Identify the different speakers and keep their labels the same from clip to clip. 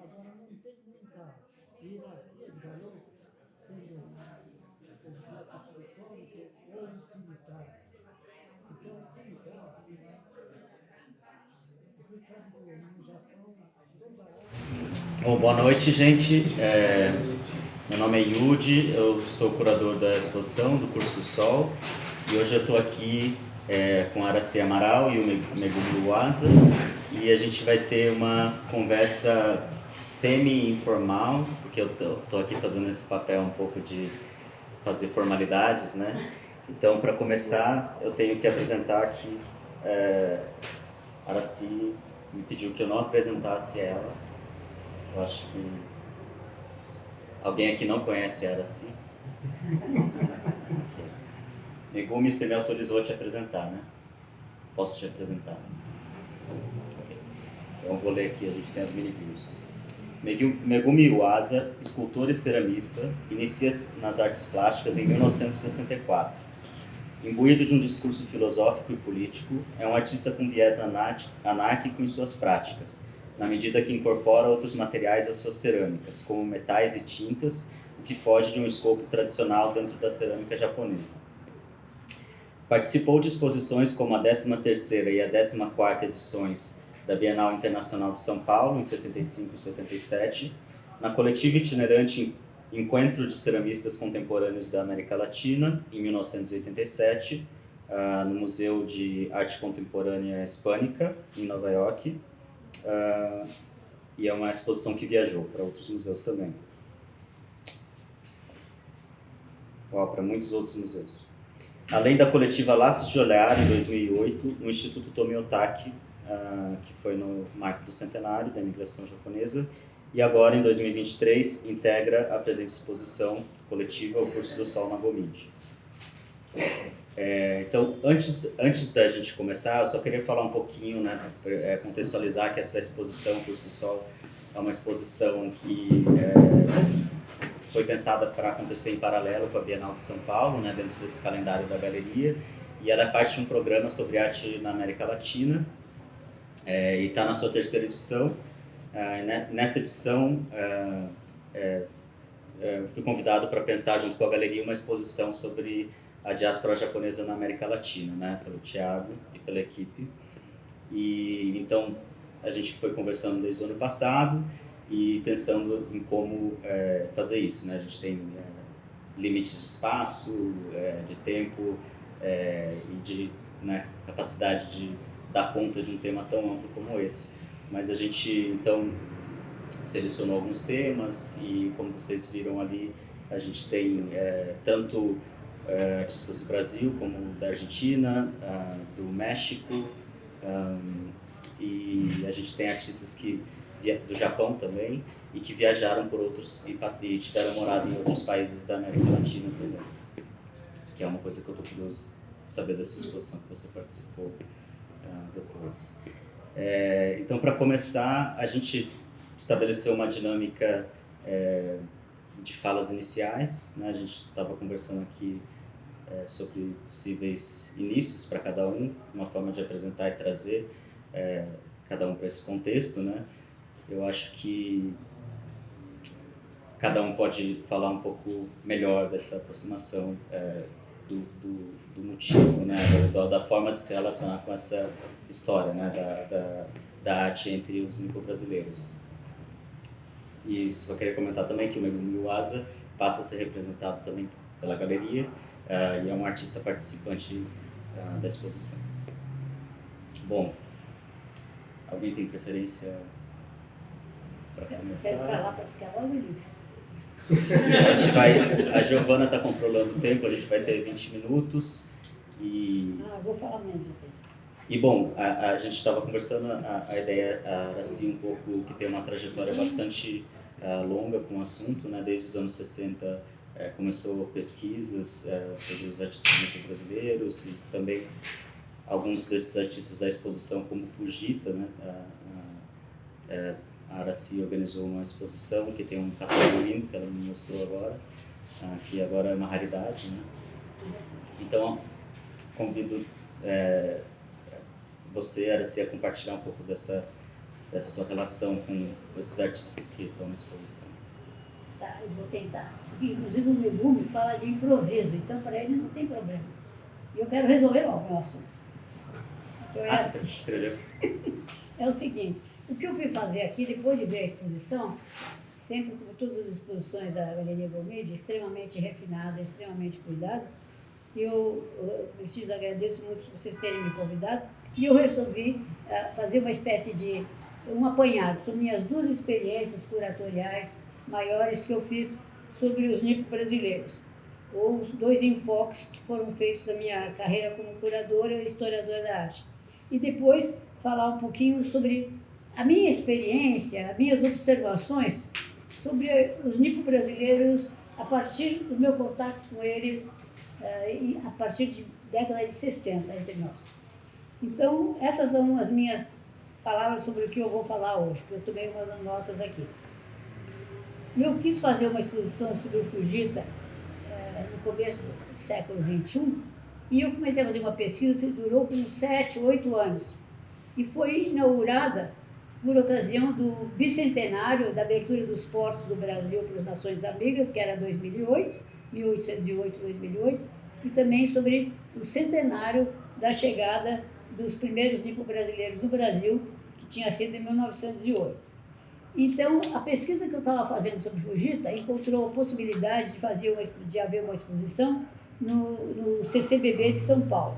Speaker 1: agora não tem muita hierarquia de valor, sendo objeto filosófico ou utilidade. Então, utilidade, você sabe que no Japão, toda hora.
Speaker 2: Bom, boa noite, gente. Meu nome é Yuji, eu sou curador da exposição do Curso do Sol e hoje eu estou aqui com a Aracy Amaral e o Megumi Uasa e a gente vai ter uma conversa semi-informal, porque eu estou aqui fazendo esse papel um pouco de fazer formalidades, né? Então, para começar, eu tenho que apresentar aqui a Aracy me pediu que eu não apresentasse ela. Eu acho que alguém aqui não conhece a Aracy. Okay. Megumi, você me autorizou a te apresentar, né? Posso te apresentar? Sim. Okay. Então eu vou ler aqui, a gente tem as mini-bios. Megumi Uasa, escultor e ceramista, inicia-se nas artes plásticas em 1964. Imbuído de um discurso filosófico e político, é um artista com viés anárquico em suas práticas, na medida que incorpora outros materiais às suas cerâmicas, como metais e tintas, o que foge de um escopo tradicional dentro da cerâmica japonesa. Participou de exposições como a 13ª e a 14ª edições da Bienal Internacional de São Paulo, em 75 e 77, na coletiva itinerante Encontro de Ceramistas Contemporâneos da América Latina, em 1987, no Museu de Arte Contemporânea Hispânica, em Nova York, e é uma exposição que viajou para outros museus também. Para muitos outros museus. Além da coletiva Laços de Olhar, em 2008, o Instituto Tomiotaki, que foi no marco do centenário da imigração japonesa, e agora, em 2023, integra a presente exposição coletiva O Curso do Sol na Gomide. Então, antes da gente começar, eu só queria falar um pouquinho, né, contextualizar que essa exposição, O Curso do Sol, é uma exposição que foi pensada para acontecer em paralelo com a Bienal de São Paulo, né, dentro desse calendário da galeria, e ela é parte de um programa sobre arte na América Latina, e está na sua 3ª edição. Nessa edição, fui convidado para pensar junto com a galeria uma exposição sobre a diáspora japonesa na América Latina, né, pelo Thiago e pela equipe. E então a gente foi conversando desde o ano passado e pensando em como fazer isso, né? A gente tem limites de espaço, de tempo e de, né, capacidade de dar conta de um tema tão amplo como esse. Mas a gente, então, selecionou alguns temas e, como vocês viram ali, a gente tem tanto artistas do Brasil como da Argentina, do México, e a gente tem artistas do Japão também e que viajaram por outros e tiveram morado em outros países da América Latina também, que é uma coisa que eu estou curioso de saber da sua exposição que você participou depois. Então, para começar, a gente estabeleceu uma dinâmica de falas iniciais, né? A gente estava conversando aqui sobre possíveis inícios para cada um, uma forma de apresentar e trazer cada um para esse contexto, né? Eu acho que cada um pode falar um pouco melhor dessa aproximação do motivo, né? Da forma de se relacionar com essa história, né? da arte entre os nipo-brasileiros. E só queria comentar também que o Megumi Uasa passa a ser representado também pela galeria e é um artista participante da exposição. Bom, alguém tem preferência para começar?
Speaker 3: Quero para lá para ficar logo livre.
Speaker 2: A Giovana está controlando o tempo, a gente vai ter 20 minutos e...
Speaker 3: vou falar menos.
Speaker 2: E bom, a gente estava conversando, a ideia era assim um pouco que tem uma trajetória bastante longa com o assunto, né? Desde os anos 60 começou pesquisas sobre os artistas brasileiros e também alguns desses artistas da exposição como Fujita, né? A Aracy organizou uma exposição que tem um catálogo lindo que ela me mostrou agora, que agora é uma raridade, né? Então, convido você, Aracy, a compartilhar um pouco dessa dessa sua relação com esses artistas que estão na exposição.
Speaker 3: Tá, eu vou tentar. Inclusive o Legume fala de improviso, então para ele não tem problema. E eu quero resolver logo o meu assunto. Então é
Speaker 2: Você
Speaker 3: assim.
Speaker 2: escreveu?
Speaker 3: É o seguinte, o que eu fui fazer aqui, depois de ver a exposição, sempre como todas as exposições da Galeria Gomide, extremamente refinada, extremamente cuidada, eu preciso agradeço muito por vocês terem me convidado, e eu resolvi fazer uma espécie de um apanhado sobre minhas 2 experiências curatoriais maiores que eu fiz sobre os nipo-brasileiros, ou os 2 enfoques que foram feitos na minha carreira como curadora e historiadora da arte. E depois falar um pouquinho sobre a minha experiência, as minhas observações sobre os nipo-brasileiros a partir do meu contato com eles e a partir de década de 60 entre nós. Então, essas são as minhas palavras sobre o que eu vou falar hoje, que eu tomei umas notas aqui. E eu quis fazer uma exposição sobre o Fujita no começo do século XXI, e eu comecei a fazer uma pesquisa que durou uns 7, 8 anos. E foi inaugurada por ocasião do bicentenário da abertura dos portos do Brasil para as Nações Amigas, que era 2008, 1808-2008, e também sobre o centenário da chegada dos primeiros nipo-brasileiros no Brasil, que tinha sido em 1908. Então, a pesquisa que eu estava fazendo sobre Fujita encontrou a possibilidade de haver uma exposição no CCBB de São Paulo.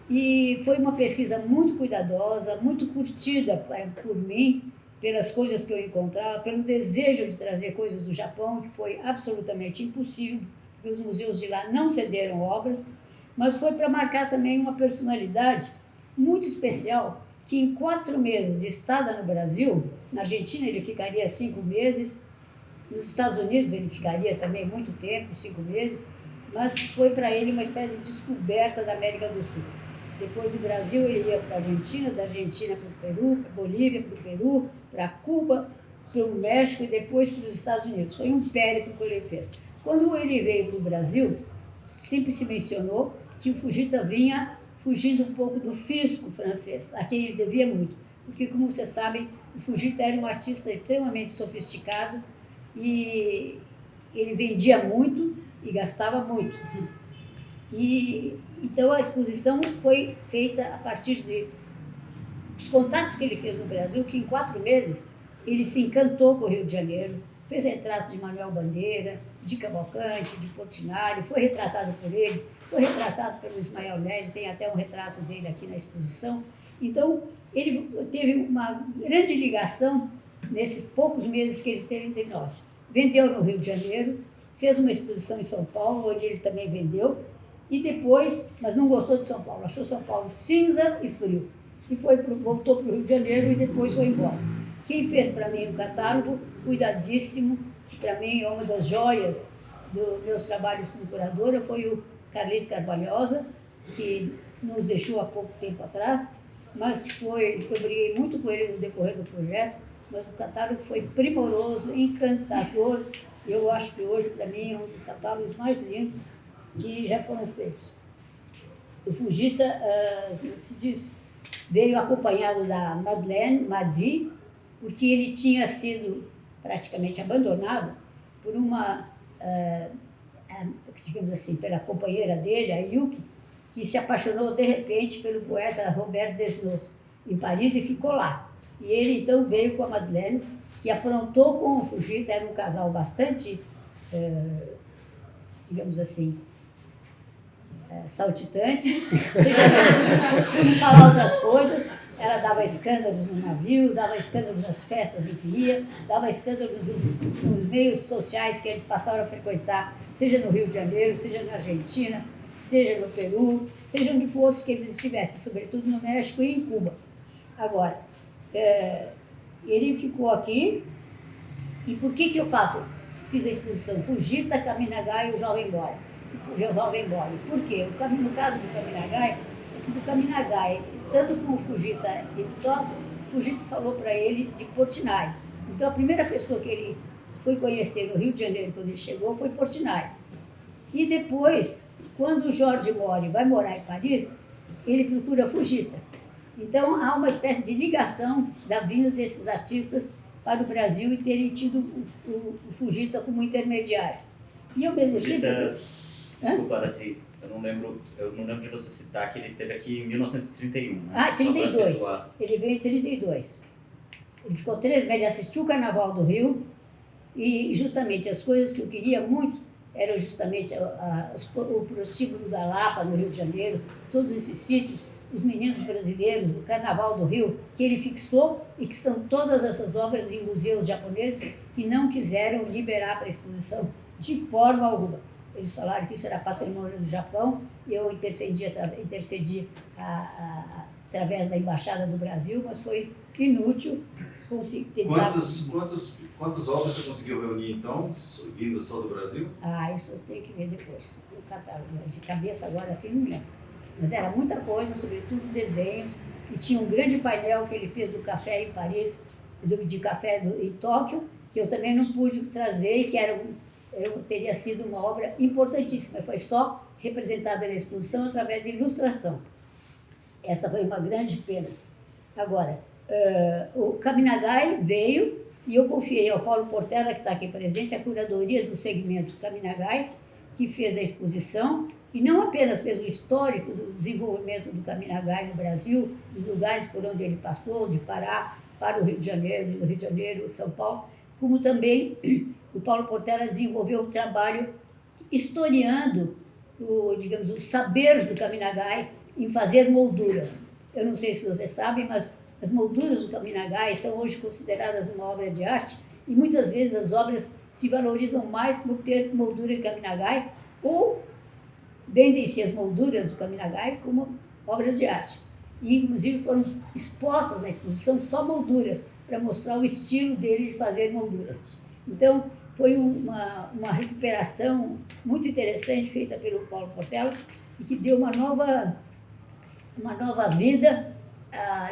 Speaker 3: E foi uma pesquisa muito cuidadosa, muito curtida por mim, pelas coisas que eu encontrava, pelo desejo de trazer coisas do Japão, que foi absolutamente impossível, porque os museus de lá não cederam obras, mas foi para marcar também uma personalidade muito especial, que em 4 meses de estada no Brasil, na Argentina ele ficaria 5 meses, nos Estados Unidos ele ficaria também muito tempo, 5 meses, mas foi para ele uma espécie de descoberta da América do Sul. Depois do Brasil ele ia para a Argentina, da Argentina para o Peru, para a Bolívia, para o Peru, para Cuba, para o México e depois para os Estados Unidos. Foi um périplo que ele fez. Quando ele veio para o Brasil, sempre se mencionou que o Fujita vinha fugindo um pouco do fisco francês, a quem ele devia muito. Porque, como vocês sabem, o Fujita era um artista extremamente sofisticado e ele vendia muito e gastava muito. E, então, a exposição foi feita a partir dos contatos que ele fez no Brasil, que em 4 meses ele se encantou com o Rio de Janeiro, fez retratos de Manuel Bandeira, de Cavalcante, de Portinari, foi retratado por eles, foi retratado pelo Ismael Neri, tem até um retrato dele aqui na exposição. Então, ele teve uma grande ligação nesses poucos meses que ele esteve entre nós. Vendeu no Rio de Janeiro, fez uma exposição em São Paulo, onde ele também vendeu, e depois, mas não gostou de São Paulo, achou São Paulo cinza e frio, e voltou para o Rio de Janeiro e depois foi embora. Quem fez para mim um catálogo cuidadíssimo, que para mim é uma das joias dos meus trabalhos como curadora, foi o Carlito Carvalhosa, que nos deixou há pouco tempo atrás, mas eu briguei muito com ele no decorrer do projeto, mas o catálogo foi primoroso, encantador. Eu acho que hoje, para mim, é um dos catálogos mais lindos que já foram feitos. O Fujita, como se diz, veio acompanhado da Madeleine Madi, porque ele tinha sido praticamente abandonado por uma, digamos assim, pela companheira dele, a Yuki, que se apaixonou de repente pelo poeta Robert Desnos, em Paris, e ficou lá. E ele então veio com a Madeleine, que aprontou com o Fujita, era um casal bastante, digamos assim, saltitante, costumo falar outras coisas. Ela dava escândalos no navio, dava escândalos nas festas em que ia, dava escândalos nos meios sociais que eles passaram a frequentar, seja no Rio de Janeiro, seja na Argentina, seja no Peru, seja onde fosse que eles estivessem, sobretudo no México e em Cuba. Agora, ele ficou aqui, e por que eu fiz a exposição Fujita, Kaminagai e o Jovem Bori? Por quê? No caso do Kaminagai, do Kaminagai, estando com o Fujita em Tóquio, o Fujita falou para ele de Portinari. Então, a primeira pessoa que ele foi conhecer no Rio de Janeiro, quando ele chegou, foi Portinari. E depois, quando o Jorge Mori vai morar em Paris, ele procura Fujita. Então, há uma espécie de ligação da vinda desses artistas para o Brasil e terem tido o Fujita como intermediário. E ao mesmo tempo...
Speaker 2: Desculpa, assim, eu não lembro de você citar que ele esteve aqui em 1931, né?
Speaker 3: Ah, 32.
Speaker 2: Só pra
Speaker 3: Ele veio em 32. Ele ficou 3 meses, ele assistiu o Carnaval do Rio e justamente as coisas que eu queria muito eram justamente o prostíbulo da Lapa, no Rio de Janeiro, todos esses sítios, os meninos brasileiros, o Carnaval do Rio, que ele fixou e que estão todas essas obras em museus japoneses que não quiseram liberar para exposição de forma alguma. Eles falaram que isso era patrimônio do Japão e eu intercedi através da Embaixada do Brasil, mas foi inútil conseguir tentar...
Speaker 4: Quantas obras você conseguiu reunir, então, vindas só do Brasil?
Speaker 3: Ah, isso eu tenho que ver depois. O catálogo, de cabeça agora assim não lembro. Mas era muita coisa, sobretudo desenhos, e tinha um grande painel que ele fez do café em Paris, de café em Tóquio, que eu também não pude trazer, e que teria sido uma obra importantíssima. Foi só representada na exposição através de ilustração. Essa foi uma grande pena. Agora, o Kaminagai veio e eu confiei ao Paulo Portela, que está aqui presente, a curadoria do segmento Kaminagai, que fez a exposição e não apenas fez o histórico do desenvolvimento do Kaminagai no Brasil, dos lugares por onde ele passou, de Pará para o Rio de Janeiro, do Rio de Janeiro, São Paulo, como também o Paulo Portela desenvolveu um trabalho historiando o saber do Kaminagai em fazer molduras. Eu não sei se vocês sabem, mas as molduras do Kaminagai são hoje consideradas uma obra de arte e muitas vezes as obras se valorizam mais por ter moldura em Kaminagai ou vendem-se as molduras do Kaminagai como obras de arte. E, inclusive, foram expostas na exposição só molduras para mostrar o estilo dele de fazer molduras. Então, foi uma recuperação muito interessante feita pelo Paulo Portela e que deu uma nova vida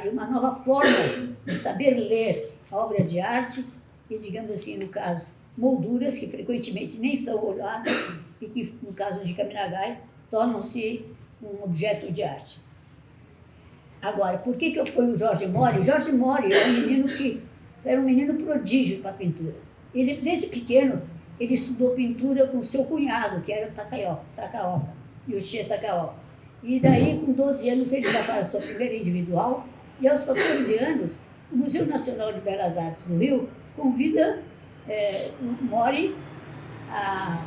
Speaker 3: e uma nova forma de saber ler a obra de arte e, digamos assim, no caso, molduras que frequentemente nem são olhadas e que, no caso de Kaminagai, tornam-se um objeto de arte. Agora, por que eu ponho o Jorge Mori? O Jorge Mori era um menino prodígio para a pintura. Ele, desde pequeno, ele estudou pintura com seu cunhado, que era o Takaoka, Yoshie Takaoka. E daí, com 12 anos, ele já faz a sua primeira individual. E aos 14 anos, o Museu Nacional de Belas Artes do Rio convida o Mori a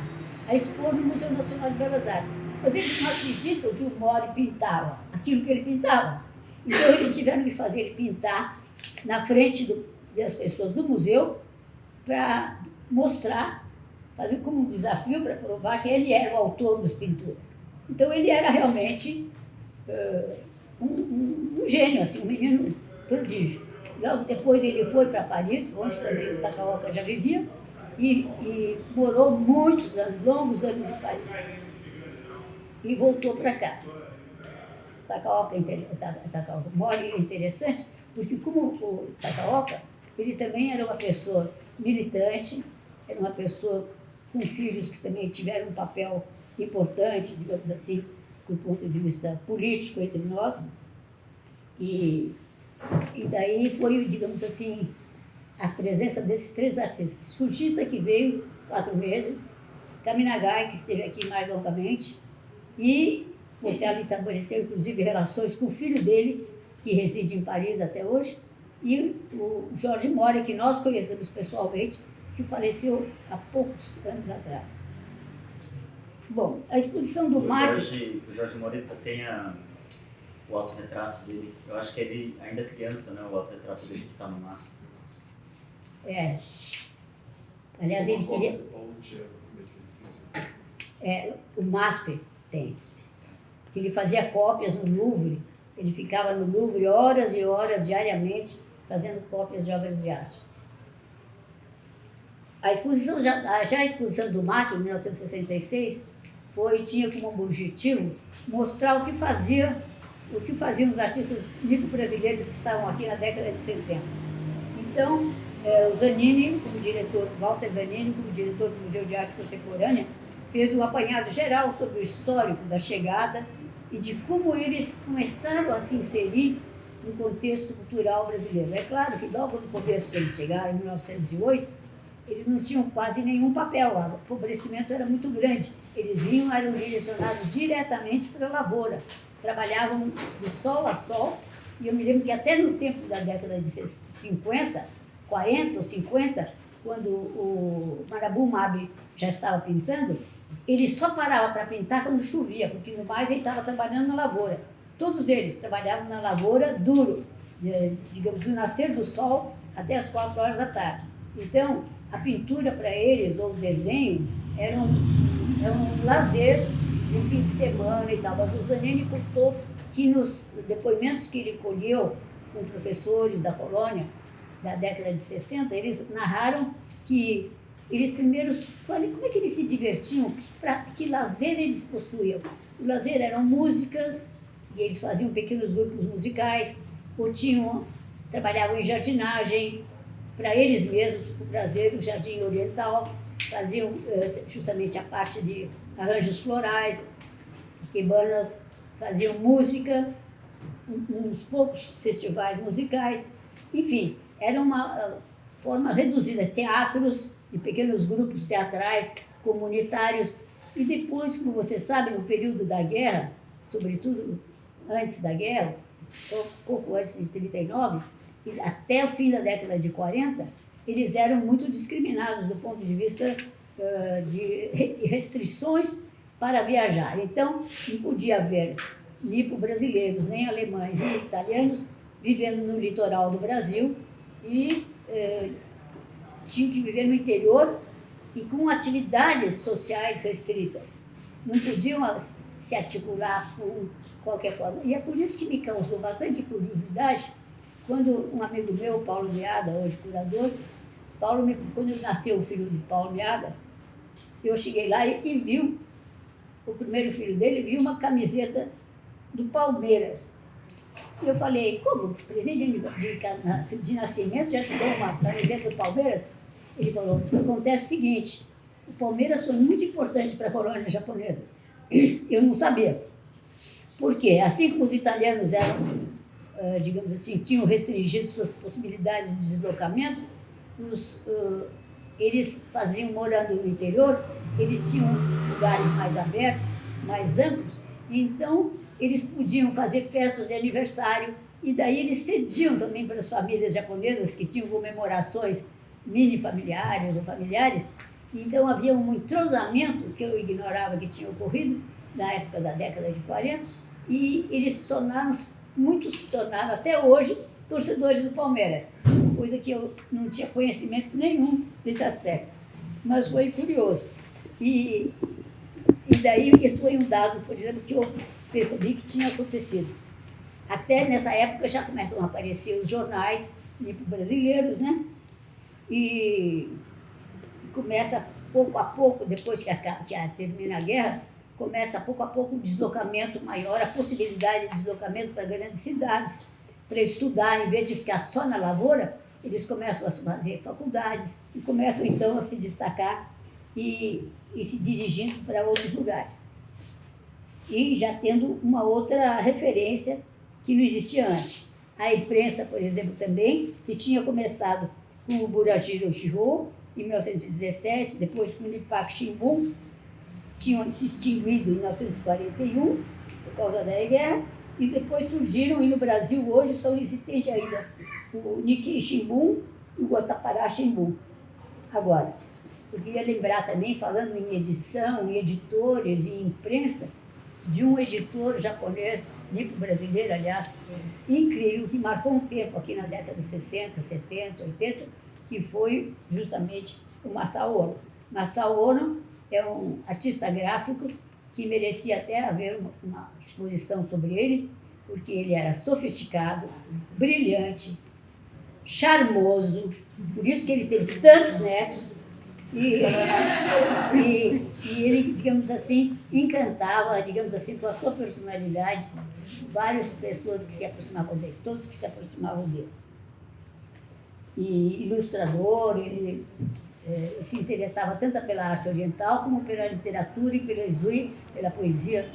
Speaker 3: expor no Museu Nacional de Belas Artes. Mas eles não acreditam que o Mori pintava aquilo que ele pintava. Então, eles tiveram que fazer ele pintar na frente das pessoas do museu para mostrar, fazer como um desafio para provar que ele era o autor das pinturas. Então, ele era realmente um gênio, assim, um menino prodígio. Logo depois, ele foi para Paris, onde também o Takaoka já vivia, e morou muitos anos, longos anos em Paris. E voltou para cá. Takaoka Mori é interessante, porque como o Takaoka, ele também era uma pessoa militante, era uma pessoa com filhos que também tiveram um papel importante, digamos assim, do ponto de vista político entre nós. E daí foi, digamos assim, a presença desses 3 artistas. Fujita, que veio 4 meses, Kaminagai, que esteve aqui mais longamente, e Portela estabeleceu, inclusive, relações com o filho dele, que reside em Paris até hoje, e o Jorge Mori, que nós conhecemos pessoalmente, que faleceu há poucos anos atrás. Bom, a exposição do MAC...
Speaker 2: O Jorge Mori tem o autorretrato dele. Eu acho que ele, ainda criança, né? O autorretrato dele que está no MASP.
Speaker 3: Aliás, ele queria... o MASP tem. Ele fazia cópias no Louvre. Ele ficava no Louvre horas e horas diariamente fazendo cópias de obras de arte. A exposição, já a exposição do MAC, em 1966, tinha como objetivo mostrar o que faziam os artistas nipo-brasileiros que estavam aqui na década de 60. Então, o Zanini, como diretor, Walter Zanini, como diretor do Museu de Arte Contemporânea, fez um apanhado geral sobre o histórico da chegada e de como eles começaram a se inserir no contexto cultural brasileiro. É claro que logo no começo que eles chegaram, em 1908, eles não tinham quase nenhum papel, o empobrecimento era muito grande. Eles vinham, eram direcionados diretamente para a lavoura, trabalhavam de sol a sol, e eu me lembro que até no tempo da década de 50, 40 ou 50, quando o Marabu Mabe já estava pintando, ele só parava para pintar quando chovia, porque no mais ele estava trabalhando na lavoura. Todos eles trabalhavam na lavoura duro, digamos, do nascer do sol até as 4 horas da tarde. Então, a pintura para eles, ou o desenho, era um lazer no fim de semana e tal. Mas o Zanini contou que nos depoimentos que ele colheu com professores da colônia, da década de 60, eles narraram que eles primeiro, como é que eles se divertiam, que lazer eles possuíam. O lazer eram músicas, e eles faziam pequenos grupos musicais, ou trabalhavam em jardinagem, para eles mesmos, o prazer, o jardim oriental, faziam justamente a parte de arranjos florais, iquebanas, faziam música, uns poucos festivais musicais, enfim, era uma forma reduzida, teatros, de pequenos grupos teatrais, comunitários, e depois, como você sabe, no período da guerra, sobretudo antes da guerra, pouco antes de 39, e até o fim da década de 40, eles eram muito discriminados do ponto de vista de restrições para viajar. Então, não podia haver nipo-brasileiros, nem alemães, nem italianos vivendo no litoral do Brasil e tinham que viver no interior e com atividades sociais restritas. Não podiam se articular com qualquer forma. E é por isso que me causou bastante curiosidade quando um amigo meu, Paulo Meada, hoje curador, quando nasceu o filho de Paulo Meada, eu cheguei lá e vi o primeiro filho dele, viu uma camiseta do Palmeiras. E eu falei, como? Presente de nascimento já te deu uma camiseta do Palmeiras? Ele falou, acontece o seguinte, o Palmeiras foi muito importante para a colônia japonesa. Eu não sabia. Por quê? Assim como os italianos eram, digamos assim, tinham restringido suas possibilidades de deslocamento, eles faziam, morando no interior, eles tinham lugares mais abertos, mais amplos, e então eles podiam fazer festas de aniversário, e daí eles cediam também para as famílias japonesas que tinham comemorações mini-familiares ou familiares. Então havia um entrosamento que eu ignorava que tinha ocorrido na época da década de 40, e eles muitos se tornaram até hoje torcedores do Palmeiras, coisa que eu não tinha conhecimento nenhum desse aspecto, mas foi curioso. E daí isso foi um dado, por exemplo, que eu percebi que tinha acontecido. Até nessa época já começam a aparecer os jornais brasileiros, né? E começa pouco a pouco, depois que termina a guerra, começa pouco a pouco o deslocamento maior, a possibilidade de deslocamento para grandes cidades, para estudar, em vez de ficar só na lavoura, eles começam a fazer faculdades e começam então a se destacar e se dirigindo para outros lugares. E já tendo uma outra referência que não existia antes. A imprensa, por exemplo, também, que tinha começado com o Burajiro Shihou, em 1917, depois com o Nipak Shimbun, tinham se extinguido em 1941, por causa da guerra, e depois surgiram, e no Brasil hoje são existentes ainda o Nikkei Shimbun e o Guatapará Shimbun. Agora, eu queria lembrar também, falando em edição, em editores e imprensa, de um editor japonês, nipo-brasileiro, aliás, incrível, que marcou um tempo aqui na década de 60, 70, 80, que foi justamente o Masao Ono. Masao Ono é um artista gráfico que merecia até haver uma exposição sobre ele, porque ele era sofisticado, brilhante, charmoso, por isso que ele teve tantos netos, e ele, digamos assim, encantava, digamos assim, com a sua personalidade, várias pessoas que se aproximavam dele, todos que se aproximavam dele. E ilustrador, ele se interessava tanto pela arte oriental como pela literatura e pela poesia.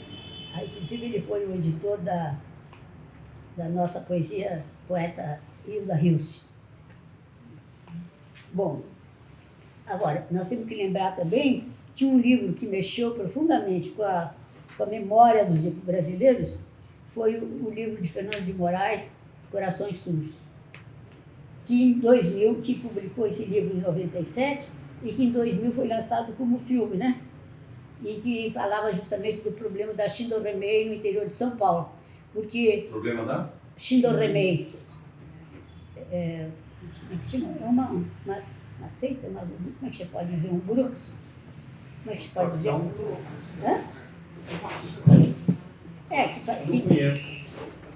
Speaker 3: Inclusive, ele foi o editor da nossa poeta Hilda Hilst. Bom, agora, nós temos que lembrar também que um livro que mexeu profundamente com a memória dos brasileiros foi o livro de Fernando de Moraes, Corações Sujos, que em 2000, que publicou esse livro em 97 e que em 2000 foi lançado como filme, né? E que falava justamente do problema da Schindorremei no interior de São Paulo. Porque...
Speaker 4: Problema da?
Speaker 3: Schindorremei. Como é que se chama? É uma seita, como é que você pode dizer? Um grupo? Como é que você pode dizer? Hã?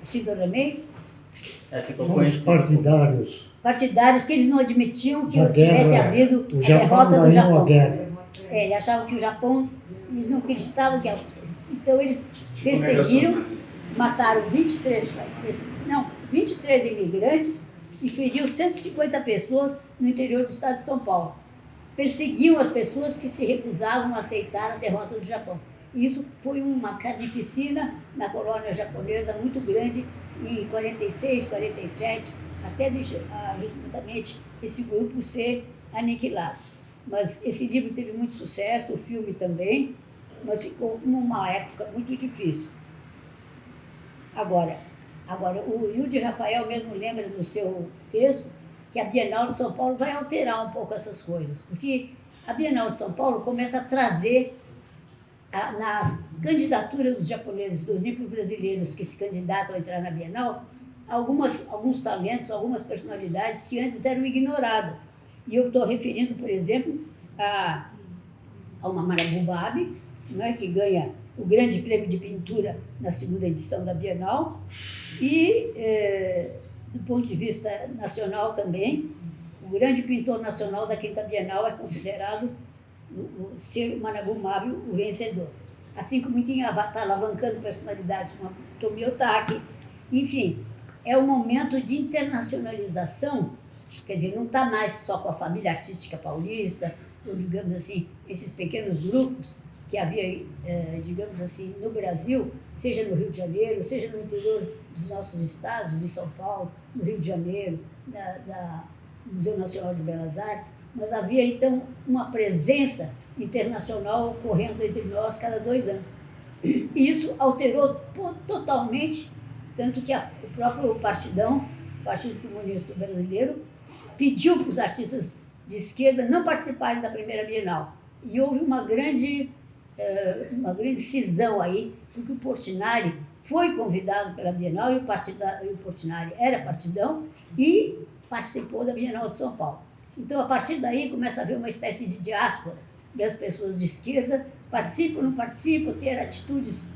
Speaker 3: Schindorremei?
Speaker 2: Ficou
Speaker 1: São os
Speaker 2: conhecido.
Speaker 1: partidários.
Speaker 3: Partidários que eles não admitiam que
Speaker 1: A
Speaker 3: tivesse
Speaker 1: guerra,
Speaker 3: havido
Speaker 1: o
Speaker 3: a
Speaker 1: Japão
Speaker 3: derrota do
Speaker 1: ganhou a
Speaker 3: Japão.
Speaker 1: guerra.
Speaker 3: Eles achavam que o Japão, eles não acreditavam que... Então eles
Speaker 4: Tipo
Speaker 3: perseguiram, mataram 23 imigrantes e feriram 150 pessoas no interior do estado de São Paulo. Perseguiam as pessoas que se recusavam a aceitar a derrota do Japão. E isso foi uma carnificina na colônia japonesa muito grande em 46, 47, até justamente esse grupo ser aniquilado. Mas esse livro teve muito sucesso, o filme também, mas ficou numa época muito difícil. Agora o Hilde Rafael mesmo lembra no seu texto que a Bienal de São Paulo vai alterar um pouco essas coisas, porque a Bienal de São Paulo começa a trazer na candidatura dos japoneses, dos nipo-brasileiros que se candidatam a entrar na Bienal, alguns talentos, algumas personalidades que antes eram ignoradas. E eu estou referindo, por exemplo, a uma Marabubabe, né, que ganha o grande prêmio de pintura na segunda edição da Bienal, e, do ponto de vista nacional também, o grande pintor nacional da quinta Bienal é considerado o Manabumabe o vencedor. Assim como está alavancando personalidades como Tomio Otaki. Enfim, é um momento de internacionalização, quer dizer, não está mais só com a família artística paulista, ou, digamos assim, esses pequenos grupos que havia, digamos assim, no Brasil, seja no Rio de Janeiro, seja no interior dos nossos estados, de São Paulo, no Rio de Janeiro, no Museu Nacional de Belas Artes, mas havia, então, uma presença internacional ocorrendo entre nós cada 2 anos. E isso alterou totalmente, tanto que o próprio Partidão, o Partido Comunista Brasileiro, pediu para os artistas de esquerda não participarem da primeira Bienal. E houve uma grande cisão aí, porque o Portinari foi convidado pela Bienal e o Portinari era partidão e participou da Bienal de São Paulo. Então, a partir daí, começa a haver uma espécie de diáspora das pessoas de esquerda, participam, não participam, ter atitudes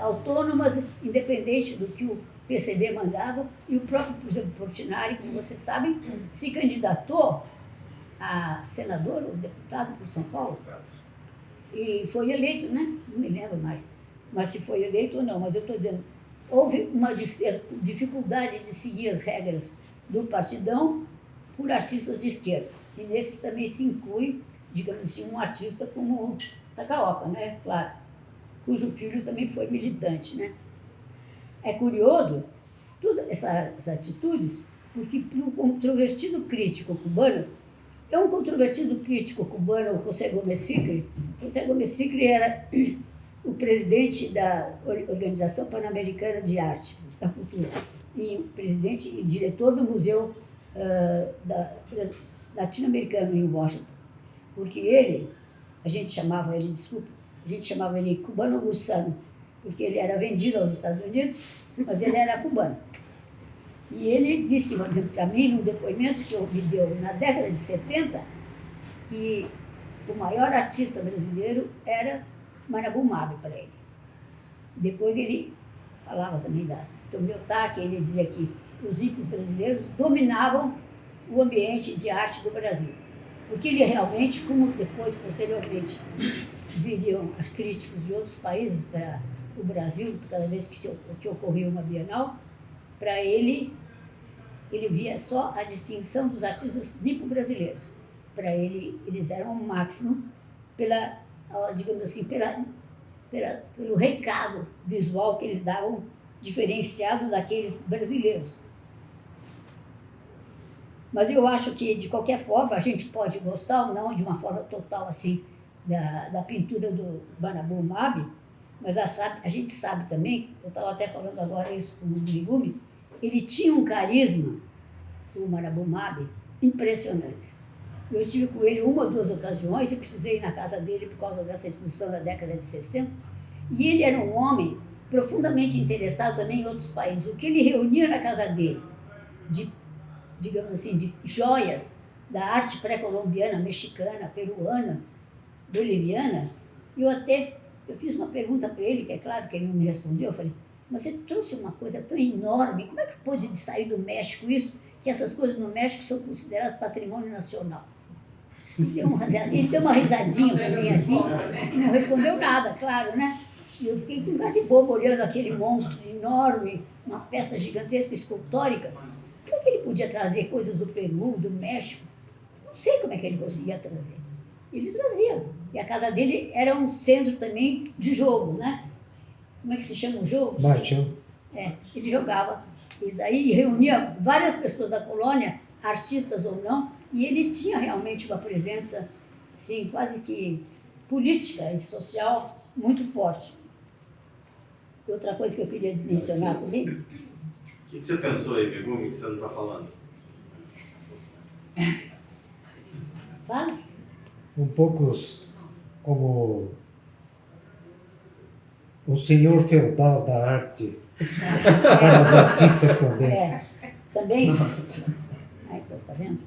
Speaker 3: autônomas, independente do que o PCB mandava, e o próprio, por exemplo, Portinari, como vocês sabem, se candidatou a senador ou deputado por São Paulo, e foi eleito, né? Não me lembro mais, mas se foi eleito ou não, mas eu estou dizendo, houve uma dificuldade de seguir as regras do Partidão por artistas de esquerda, e nesses também se inclui, digamos assim, um artista como Takaoka, né? Claro, cujo filho também foi militante, né? É curioso todas essas atitudes, porque para um controvertido crítico cubano, o José Gomes Ficre. José Gomes Ficre era o presidente da Organização Pan-Americana de Arte, da Cultura, e o presidente e diretor do Museu Latino-Americano em Washington. Porque a gente chamava ele cubano gusano, porque ele era vendido aos Estados Unidos, mas ele era cubano. E ele disse, por exemplo, para mim, num depoimento que me deu na década de 70, que o maior artista brasileiro era Manabumabe para ele. Depois ele falava também da Tomio Otaki, ele dizia que os ricos brasileiros dominavam o ambiente de arte do Brasil. Porque ele realmente, como depois, posteriormente, viriam críticos de outros países para o Brasil, cada vez que ocorria uma Bienal, para ele via só a distinção dos artistas nipo-brasileiros. Para ele, eles eram o máximo digamos assim, pelo recado visual que eles davam diferenciado daqueles brasileiros. Mas eu acho que, de qualquer forma, a gente pode gostar ou não de uma forma total assim da pintura do Banabu Mabi, mas a gente sabe também, eu estava até falando agora isso com o Migumi, ele tinha um carisma, o Banabu Mabi, impressionante. Eu estive com ele uma ou duas ocasiões e precisei ir na casa dele por causa dessa exposição da década de 60, e ele era um homem profundamente interessado também em outros países. O que ele reunia na casa dele, digamos assim, de joias da arte pré-colombiana, mexicana, peruana, boliviana, eu fiz uma pergunta para ele, que é claro que ele não me respondeu, eu falei, mas você trouxe uma coisa tão enorme, como é que pode sair do México isso, que essas coisas no México são consideradas patrimônio nacional? Ele deu uma risadinha para mim assim, não respondeu nada, claro, né? E eu fiquei com cara de bobo olhando aquele monstro enorme, uma peça gigantesca, escultórica. Como é que ele podia trazer coisas do Peru, do México? Não sei como é que ele conseguia trazer. Ele trazia. E a casa dele era um centro também de jogo, né? Como é que se chama o jogo?
Speaker 1: Marchão.
Speaker 3: Ele jogava isso aí e reunia várias pessoas da colônia, artistas ou não, e ele tinha realmente uma presença, assim, quase que política e social muito forte. Outra coisa que eu queria mencionar também.
Speaker 4: O que você pensou aí, Migumi, que você não está falando?
Speaker 3: Fala?
Speaker 1: Um pouco como o senhor feudal da arte para os artistas também.
Speaker 3: Também. Então, tá vendo?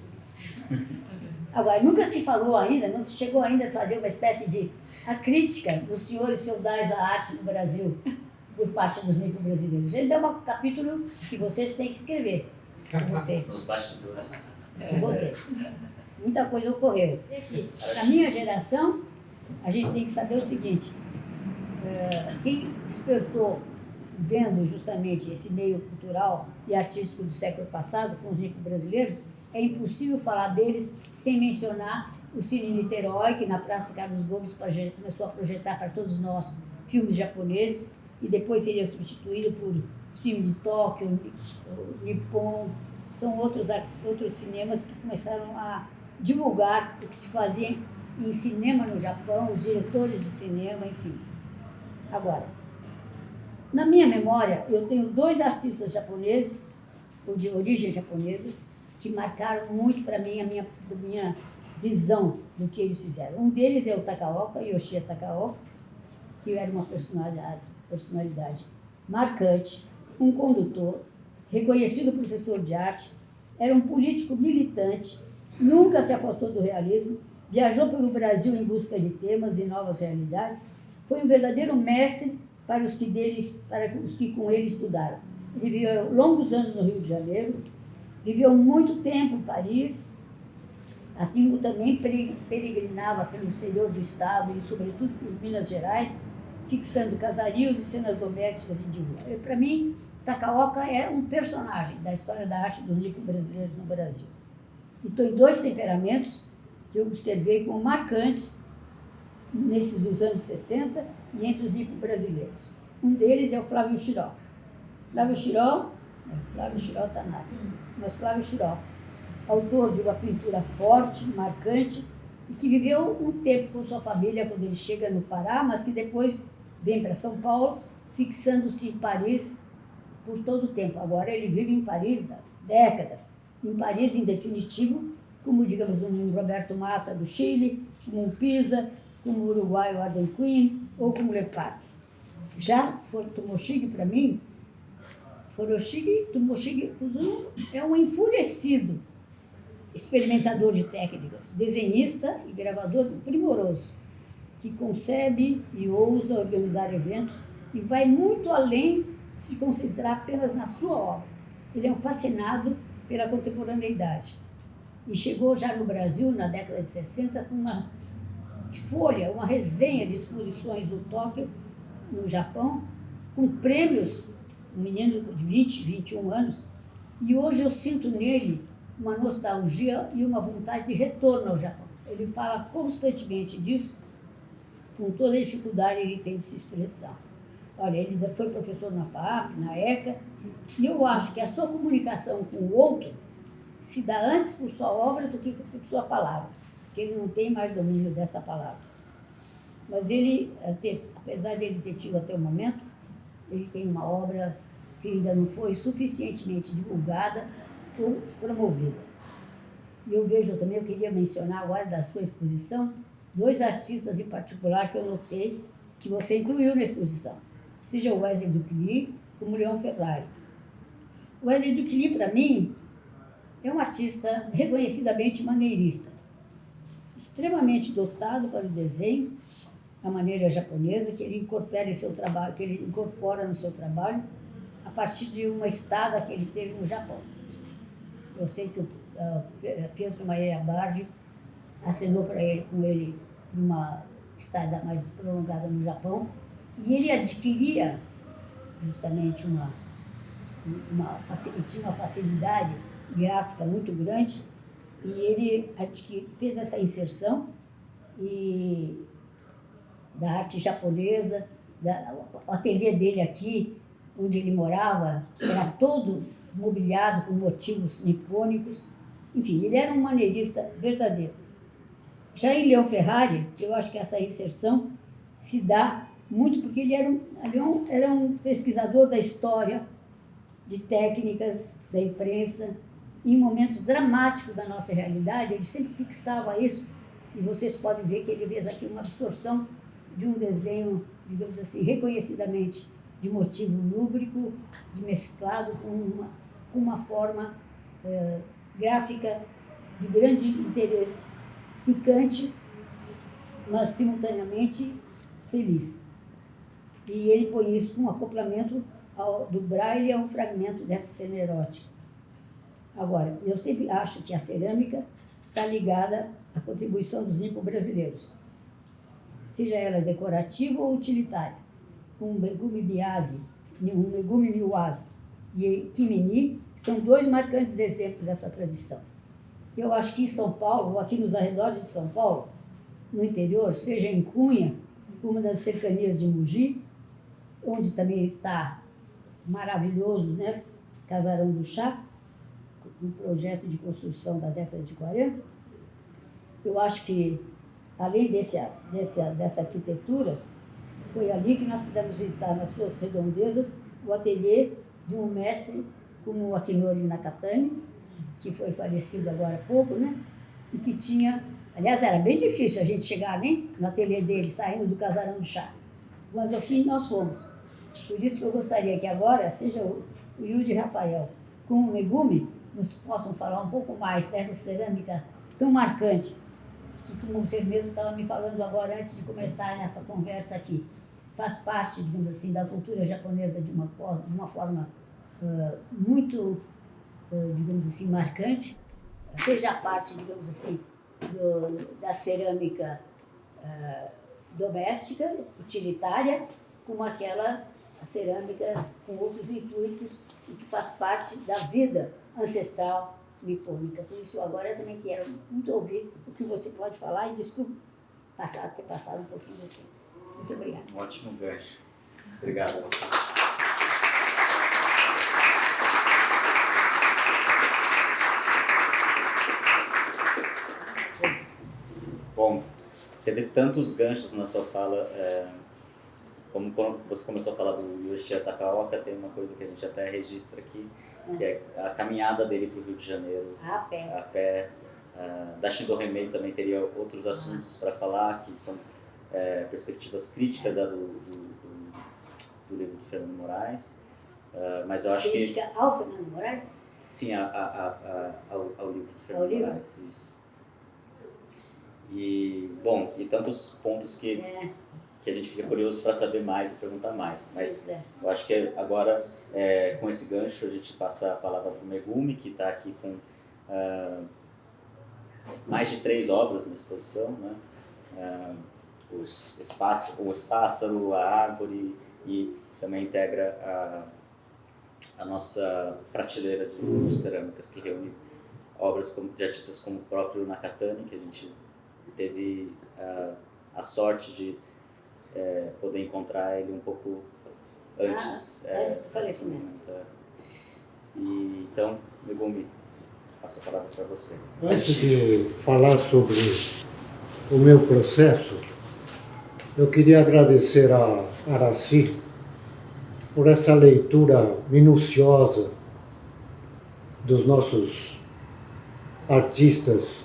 Speaker 3: Agora, nunca se falou ainda, não se chegou ainda a fazer uma espécie de a crítica dos senhores feudais à arte no Brasil por parte dos nipo-brasileiros. Ele deu um capítulo que vocês têm que escrever. Você.
Speaker 2: Nos bastidores.
Speaker 3: Você. Muita coisa ocorreu. Na minha geração, a gente tem que saber o seguinte, quem despertou vendo justamente esse meio cultural e artístico do século passado com os nipo-brasileiros, é impossível falar deles sem mencionar o Cine Niterói, que na Praça Carlos Gomes começou a projetar para todos nós filmes japoneses e depois seria substituído por filmes de Tóquio, Nippon. São outros cinemas que começaram a divulgar o que se fazia em cinema no Japão, os diretores de cinema, enfim. Agora, na minha memória, eu tenho 2 artistas japoneses, ou de origem japonesa, que marcaram muito para mim a minha visão do que eles fizeram. Um deles é o Takaoka, Yoshia Takaoka, que era uma personalidade marcante, um condutor, reconhecido professor de arte, era um político militante, nunca se afastou do realismo, viajou pelo Brasil em busca de temas e novas realidades, foi um verdadeiro mestre para os que com ele estudaram. Ele viveu longos anos no Rio de Janeiro, viveu muito tempo em Paris, assim como também peregrinava pelo interior do estado e, sobretudo, por Minas Gerais, fixando casarios e cenas domésticas e de rua. Para mim, Takaoka é um personagem da história da arte dos nipo-brasileiros no Brasil. E estou em 2 temperamentos que eu observei como marcantes nesses dos anos 60 e entre os nipo-brasileiros. Um deles é o Flávio Chiró. Flávio Chiró Tanaka, mas Flávio Chiró, autor de uma pintura forte, marcante, e que viveu um tempo com sua família quando ele chega no Pará, mas que depois vem para São Paulo, fixando-se em Paris por todo o tempo. Agora ele vive em Paris há décadas, em Paris em definitivo, como, digamos, um Roberto Mata do Chile, como um Pisa, como o uruguaio Arden Queen, ou como Lepar. Já Tomoshige, para mim, Tomoshige Kuzuno é um enfurecido experimentador de técnicas, desenhista e gravador primoroso, que concebe e ousa organizar eventos e vai muito além de se concentrar apenas na sua obra. Ele é um fascinado pela contemporaneidade e chegou já no Brasil, na década de 60, com uma folha, uma resenha de exposições do Tóquio, no Japão, com prêmios, um menino de 20, 21 anos, e hoje eu sinto nele uma nostalgia e uma vontade de retorno ao Japão. Ele fala constantemente disso, com toda a dificuldade que ele tem de se expressar. Olha, ele foi professor na FAAP, na ECA, e eu acho que a sua comunicação com o outro se dá antes por sua obra do que por sua palavra, porque ele não tem mais domínio dessa palavra. Mas ele, apesar de ele ter tido até o momento, ele tem uma obra que ainda não foi suficientemente divulgada ou promovida. E eu vejo também, eu queria mencionar agora da sua exposição, 2 artistas em particular que eu notei que você incluiu na exposição, seja o Wesley Duquilly como o Leon Ferrari. O Wesley Duquilly, para mim, é um artista reconhecidamente maneirista, extremamente dotado para o desenho, a maneira japonesa, que ele incorpora em seu trabalho, que ele incorpora no seu trabalho a partir de uma estada que ele teve no Japão. Eu sei que o Pietro Maia Bardi assinou com ele uma estada mais prolongada no Japão, e ele adquiria justamente tinha uma facilidade gráfica muito grande, e ele fez essa inserção da arte japonesa, o ateliê dele aqui, onde ele morava, era todo mobiliado com motivos nipônicos. Enfim, ele era um maneirista verdadeiro. Já em Leon Ferrari, eu acho que essa inserção se dá muito porque ele era um pesquisador da história, de técnicas, da imprensa. Em momentos dramáticos da nossa realidade, ele sempre fixava isso, e vocês podem ver que ele fez aqui uma absorção de um desenho, digamos assim, reconhecidamente de motivo lúbrico, de mesclado com uma forma gráfica de grande interesse, picante, mas simultaneamente feliz. E ele põe isso com um acoplamento do braille a um fragmento dessa cena erótica. Agora, eu sempre acho que a cerâmica está ligada à contribuição dos nipo-brasileiros, seja ela decorativa ou utilitária. Um Megumi Biase, um Megumi Miwase e Kimini são 2 marcantes exemplos dessa tradição. Eu acho que em São Paulo, ou aqui nos arredores de São Paulo, no interior, seja em Cunha, uma das cercanias de Mogi, onde também está maravilhoso, né, esse Casarão do Chá, um projeto de construção da década de 40. Eu acho que, além dessa arquitetura, foi ali que nós pudemos visitar, nas suas redondezas, o ateliê de um mestre como o Akinori Nakatani, que foi falecido agora há pouco, né? E que tinha... Aliás, era bem difícil a gente chegar, né, no ateliê dele, saindo do Casarão do Chá. Mas, ao fim, nós fomos. Por isso que eu gostaria que agora, seja o Yuji Rafael com o Megumi, nos possam falar um pouco mais dessa cerâmica tão marcante, que, como você mesmo estava me falando agora, antes de começar essa conversa aqui, faz parte, digamos assim, da cultura japonesa de uma forma muito, digamos assim, marcante, seja a parte, digamos assim, da cerâmica doméstica, utilitária, como aquela cerâmica com outros intuitos e que faz parte da vida ancestral nipônica. Por isso, agora eu também quero muito ouvir o que você pode falar, e desculpe ter passado um pouquinho do tempo. Muito obrigada.
Speaker 2: Um ótimo gancho. Obrigado a você. Bom, teve tantos ganchos na sua fala, como quando você começou a falar do Yoshia Takaoka, tem uma coisa que a gente até registra aqui, que é a caminhada dele para o Rio de Janeiro.
Speaker 3: A pé.
Speaker 2: A pé. Da Shindo Remei também teria outros assuntos para falar, que são perspectivas críticas do livro do Fernando Moraes. Mas eu acho
Speaker 3: Crítica ao Fernando Moraes?
Speaker 2: Sim, ao livro do Fernando Moraes, isso. E, bom, e tantos pontos que a gente fica curioso para saber mais e perguntar mais. Mas eu acho que agora, com esse gancho, a gente passa a palavra para o Megumi, que está aqui com mais de 3 obras na exposição, né? O Pássaro, a Árvore, e também integra a nossa prateleira de cerâmicas, que reúne obras de artistas como o próprio Nakatani, que a gente teve a sorte de poder encontrar ele um pouco
Speaker 3: Antes do falecimento.
Speaker 2: E, então, Megumi, passo a palavra para você.
Speaker 1: Antes de falar sobre o meu processo, eu queria agradecer a Aracy por essa leitura minuciosa dos nossos artistas.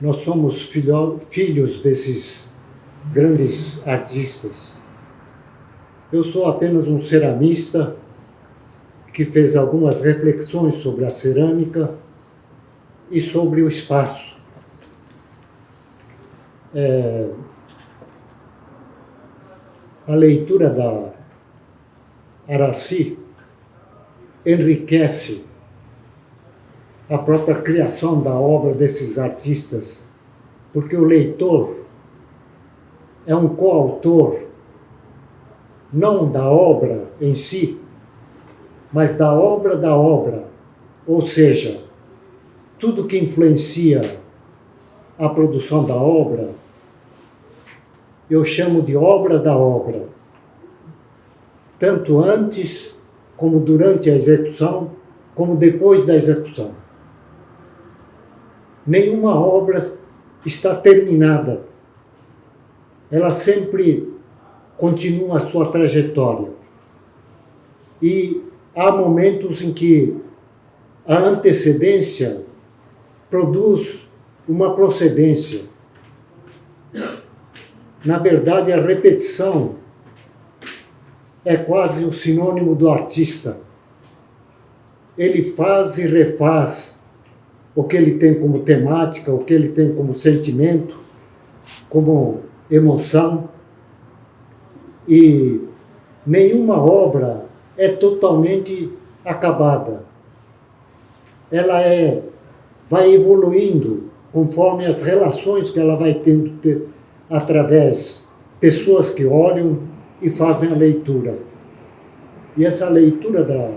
Speaker 1: Nós somos filhos desses grandes artistas. Eu sou apenas um ceramista que fez algumas reflexões sobre a cerâmica e sobre o espaço. A leitura da Aracy enriquece a própria criação da obra desses artistas, porque o leitor é um coautor, não da obra em si, mas da obra, ou seja, tudo que influencia a produção da obra, eu chamo de obra da obra, tanto antes como durante a execução, como depois da execução. Nenhuma obra está terminada. Ela sempre continua a sua trajetória. E há momentos em que a antecedência produz uma procedência. Na verdade, a repetição é quase o sinônimo do artista. Ele faz e refaz o que ele tem como temática, o que ele tem como sentimento, como emoção. E nenhuma obra é totalmente acabada. Ela vai evoluindo conforme as relações que ela vai tendo através de pessoas que olham e fazem a leitura. E essa leitura da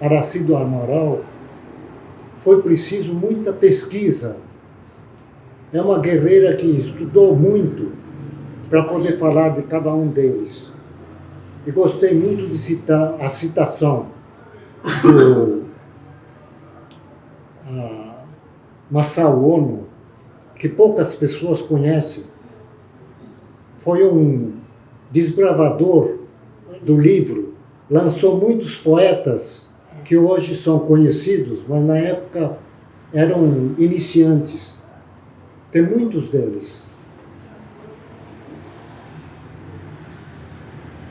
Speaker 1: Aracy do Amaral foi preciso muita pesquisa. É uma guerreira que estudou muito para poder falar de cada um deles. E gostei muito de citar a citação do Masao Ono, que poucas pessoas conhecem. Foi um desbravador do livro, lançou muitos poetas que hoje são conhecidos, mas na época eram iniciantes. Tem muitos deles.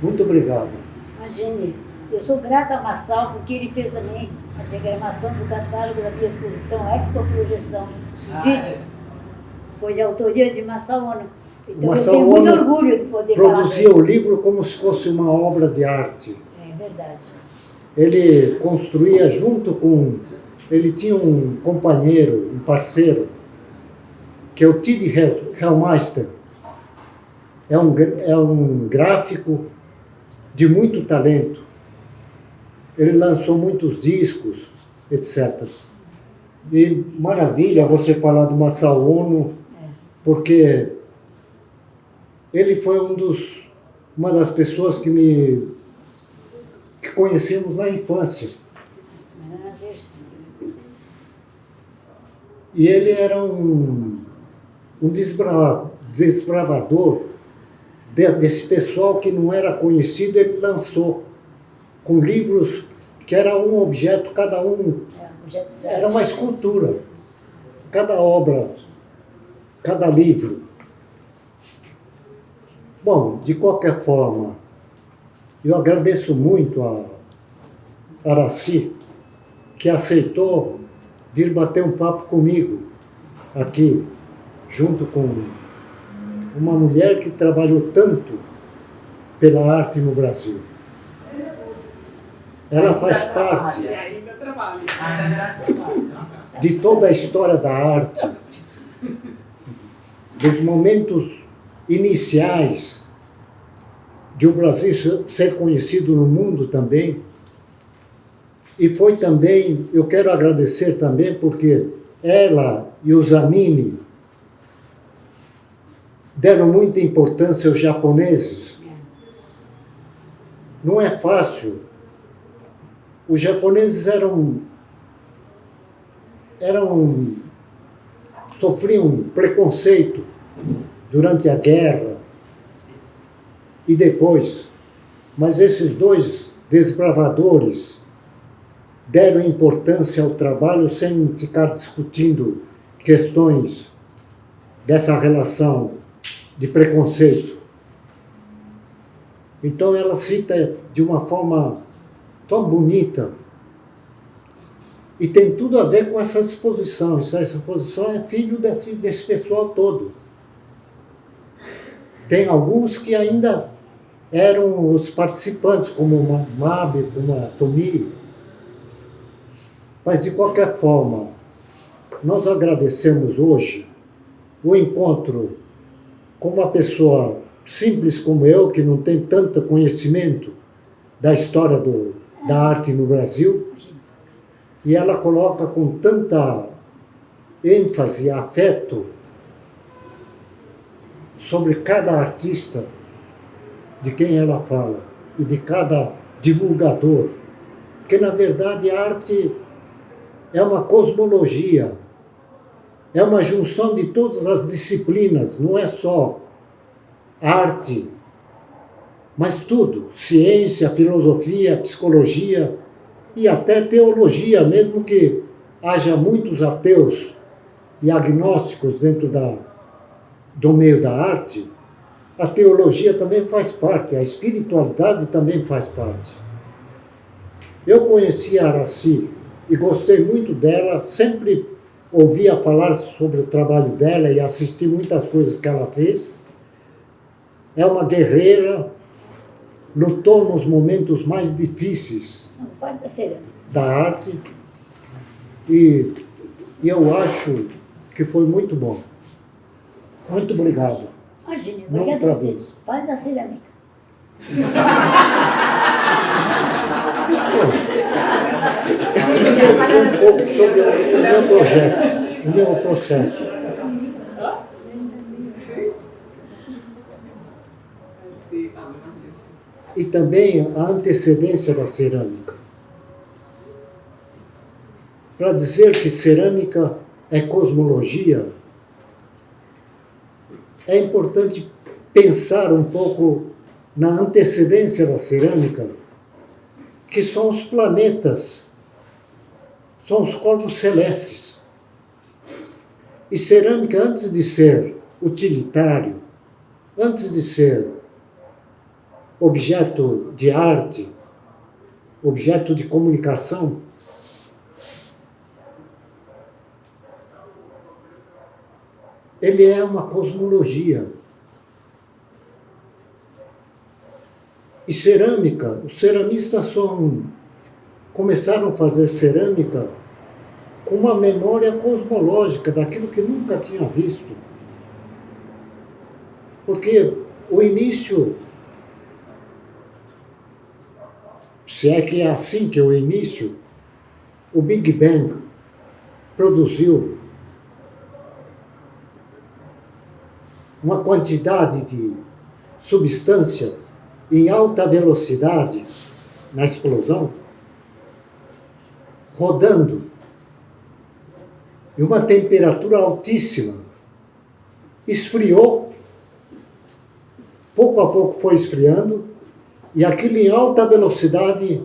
Speaker 1: Muito obrigado.
Speaker 3: Imagine, eu sou grata a Masao porque ele fez também a diagramação do catálogo da minha exposição Expo Projeção Vídeo. Foi de autoria de Masao Ono. Então eu tenho muito orgulho de poder falar.
Speaker 1: Produzia o livro como se fosse uma obra de arte.
Speaker 3: É verdade.
Speaker 1: Ele construía junto com... Ele tinha um companheiro, um parceiro, que é o Tid Hellmeister. É um gráfico de muito talento. Ele lançou muitos discos, etc. E maravilha você falar do Masao Ono, porque ele foi uma das pessoas que conhecemos na infância. E ele era um desbravador desse pessoal que não era conhecido. Ele lançou com livros que era um objeto, cada um era uma escultura. Cada obra, cada livro. Bom, de qualquer forma, eu agradeço muito a Aracy, que aceitou vir bater um papo comigo aqui, junto com uma mulher que trabalhou tanto pela arte no Brasil. Ela faz parte de toda a história da arte, dos momentos iniciais de o Brasil ser conhecido no mundo também. E foi também, eu quero agradecer também, porque ela e o Zanini deram muita importância aos japoneses não é fácil. Os japoneses sofriam preconceito durante a guerra e depois, mas esses dois desbravadores deram importância ao trabalho sem ficar discutindo questões dessa relação de preconceito. Então ela cita de uma forma tão bonita e tem tudo a ver com essa exposição. Essa exposição é filho desse pessoal todo. Tem alguns que ainda eram os participantes, como o Mabe, como a Tomi. Mas, de qualquer forma, nós agradecemos hoje o encontro com uma pessoa simples como eu, que não tem tanto conhecimento da história da arte no Brasil, e ela coloca com tanta ênfase e afeto sobre cada artista de quem ela fala e de cada divulgador, porque na verdade a arte é uma cosmologia, é uma junção de todas as disciplinas, não é só arte, mas tudo, ciência, filosofia, psicologia e até teologia, mesmo que haja muitos ateus e agnósticos dentro do meio da arte, a teologia também faz parte, a espiritualidade também faz parte. Eu conheci a Aracy e gostei muito dela, sempre ouvia falar sobre o trabalho dela e assisti muitas coisas que ela fez. É uma guerreira, lutou nos momentos mais difíceis da arte e eu acho que foi muito bom. Muito obrigado.
Speaker 3: Imagine,
Speaker 1: Não
Speaker 3: obrigado a
Speaker 1: outra
Speaker 3: você.
Speaker 1: vez.
Speaker 3: Fale da cerâmica.
Speaker 1: Um pouco sobre o meu projeto, o meu processo. E também a antecedência da cerâmica. Para dizer que cerâmica é cosmologia, é importante pensar um pouco na antecedência da cerâmica, que são os planetas, são os corpos celestes. E cerâmica, antes de ser utilitário, antes de ser objeto de arte, objeto de comunicação, ele é uma cosmologia. E cerâmica, os ceramistas começaram a fazer cerâmica com uma memória cosmológica daquilo que nunca tinha visto. Porque o início, se é que é assim que é o início, o Big Bang produziu uma quantidade de substância em alta velocidade na explosão, rodando em uma temperatura altíssima. Esfriou, pouco a pouco foi esfriando, e aquilo em alta velocidade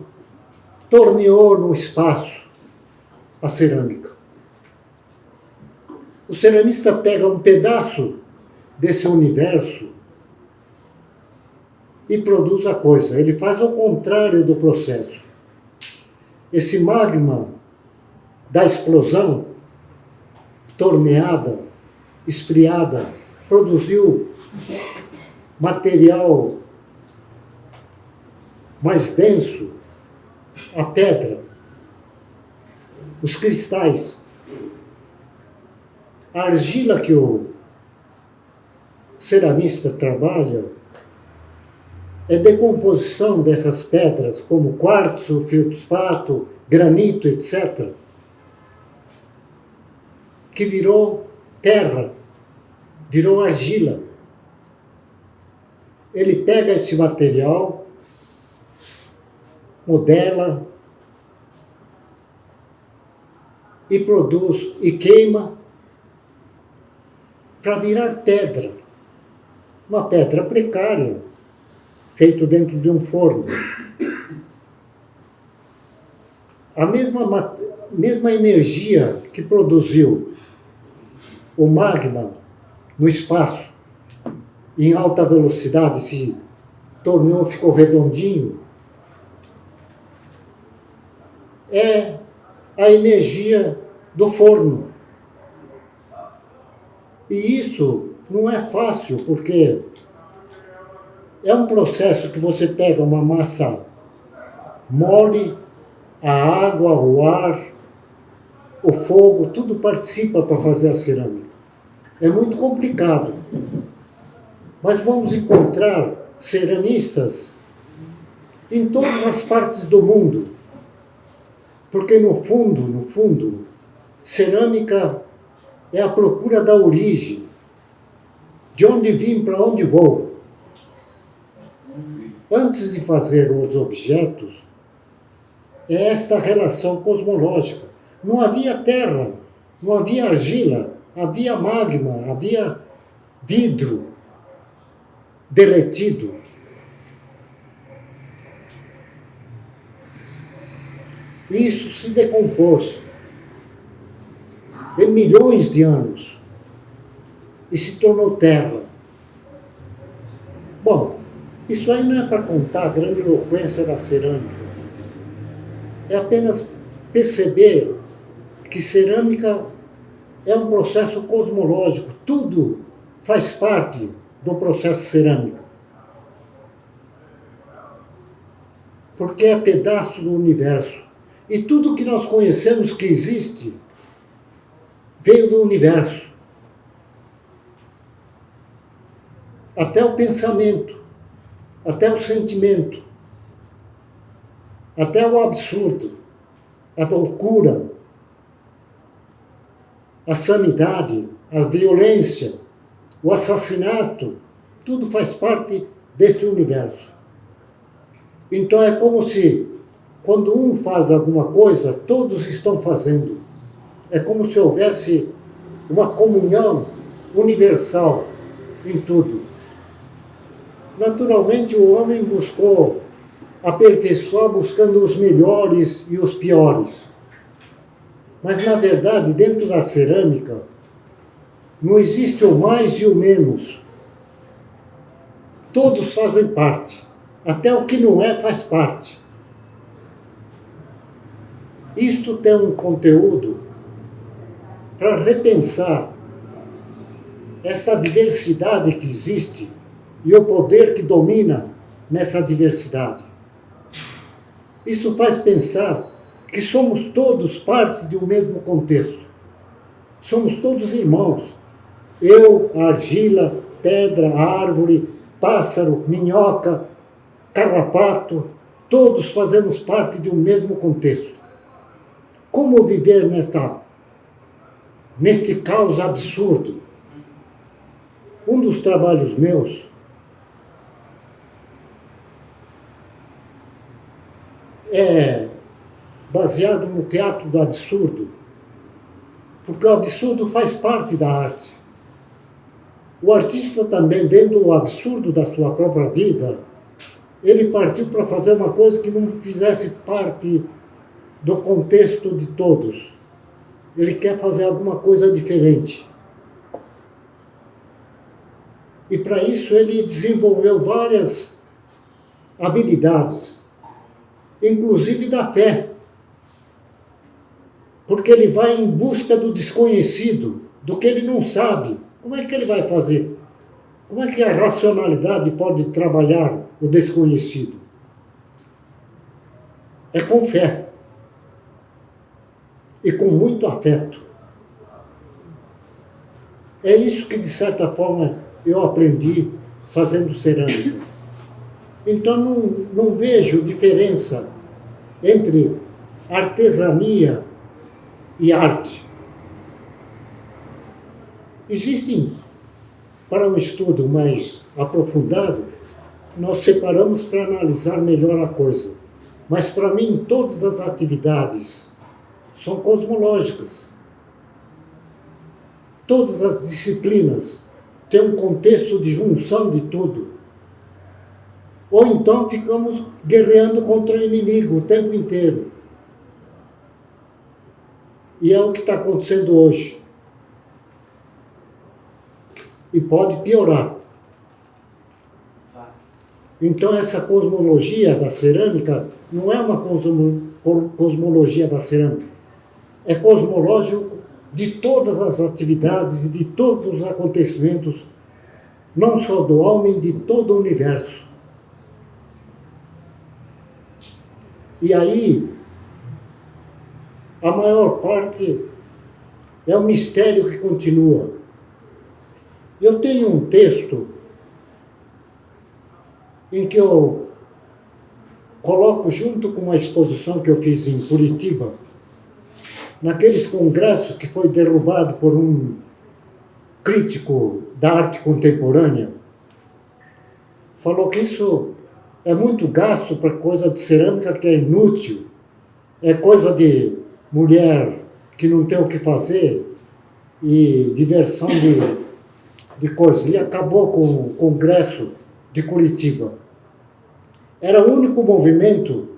Speaker 1: torneou no espaço a cerâmica. O ceramista pega um pedaço desse universo e produz a coisa. Ele faz o contrário do processo. Esse magma da explosão, torneada, esfriada, produziu material mais denso, a pedra, os cristais, a argila que o ceramista trabalha é decomposição dessas pedras, como quartzo, feldspato, granito, etc., que virou terra, virou argila. Ele pega esse material modela e produz e queima para virar pedra. Uma pedra precária, feito dentro de um forno. A mesma energia que produziu o magma no espaço, em alta velocidade, se tornou, ficou redondinho, é a energia do forno. E isso não é fácil, porque é um processo que você pega uma massa mole, a água, o ar, o fogo, tudo participa para fazer a cerâmica. É muito complicado. Mas vamos encontrar ceramistas em todas as partes do mundo. Porque no fundo, cerâmica é a procura da origem. De onde vim, para onde vou. Antes de fazer os objetos, é esta relação cosmológica. Não havia terra, não havia argila, havia magma, havia vidro derretido. Isso se decompôs em milhões de anos e se tornou terra. Bom, isso aí não é para contar a grande eloquência da cerâmica. É apenas perceber que cerâmica é um processo cosmológico. Tudo faz parte do processo cerâmico. Porque é pedaço do universo. E tudo que nós conhecemos que existe veio do universo. Até o pensamento, até o sentimento, até o absurdo, a loucura, a sanidade, a violência, o assassinato, tudo faz parte desse universo. Então é como se, quando um faz alguma coisa, todos estão fazendo. É como se houvesse uma comunhão universal em tudo. Naturalmente, o homem buscou aperfeiçoar buscando os melhores e os piores. Mas, na verdade, dentro da cerâmica, não existe o mais e o menos. Todos fazem parte. Até o que não é faz parte. Isto tem um conteúdo para repensar essa diversidade que existe e o poder que domina nessa diversidade. Isso faz pensar que somos todos parte de um mesmo contexto. Somos todos irmãos. Eu, a argila, pedra, a árvore, pássaro, minhoca, carrapato, todos fazemos parte de um mesmo contexto. Como viver neste caos absurdo? Um dos trabalhos meus é baseado no teatro do absurdo, porque o absurdo faz parte da arte. O artista também, vendo o absurdo da sua própria vida, ele partiu para fazer uma coisa que não fizesse parte do contexto de todos. Ele quer fazer alguma coisa diferente. E para isso ele desenvolveu várias habilidades, inclusive da fé. Porque ele vai em busca do desconhecido, do que ele não sabe. Como é que ele vai fazer? Como é que a racionalidade pode trabalhar o desconhecido? É com fé. E com muito afeto. É isso que, de certa forma, eu aprendi fazendo cerâmica. Então, não vejo diferença entre artesania e arte. Existem, para um estudo mais aprofundado, nós separamos para analisar melhor a coisa. Mas, para mim, todas as atividades são cosmológicas. Todas as disciplinas têm um contexto de junção de tudo. Ou então ficamos guerreando contra o inimigo o tempo inteiro. E é o que está acontecendo hoje. E pode piorar. Então, essa cosmologia da cerâmica não é uma cosmologia da cerâmica. É cosmológico de todas as atividades e de todos os acontecimentos, não só do homem, de todo o universo. E aí, a maior parte é um mistério que continua. Eu tenho um texto em que eu coloco junto com uma exposição que eu fiz em Curitiba, naqueles congressos que foi derrubado por um crítico da arte contemporânea, falou que isso é muito gasto para coisa de cerâmica que é inútil, é coisa de mulher que não tem o que fazer e diversão de coisas. E acabou com o congresso de Curitiba. Era o único movimento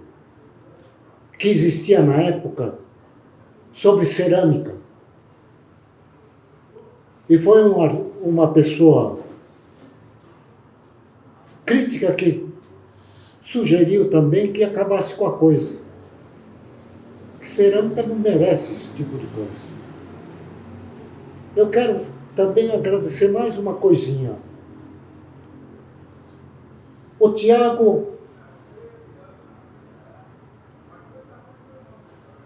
Speaker 1: que existia na época sobre cerâmica. E foi uma pessoa crítica que sugeriu também que acabasse com a coisa. Que cerâmica não merece esse tipo de coisa. Eu quero também agradecer mais uma coisinha. O Tiago,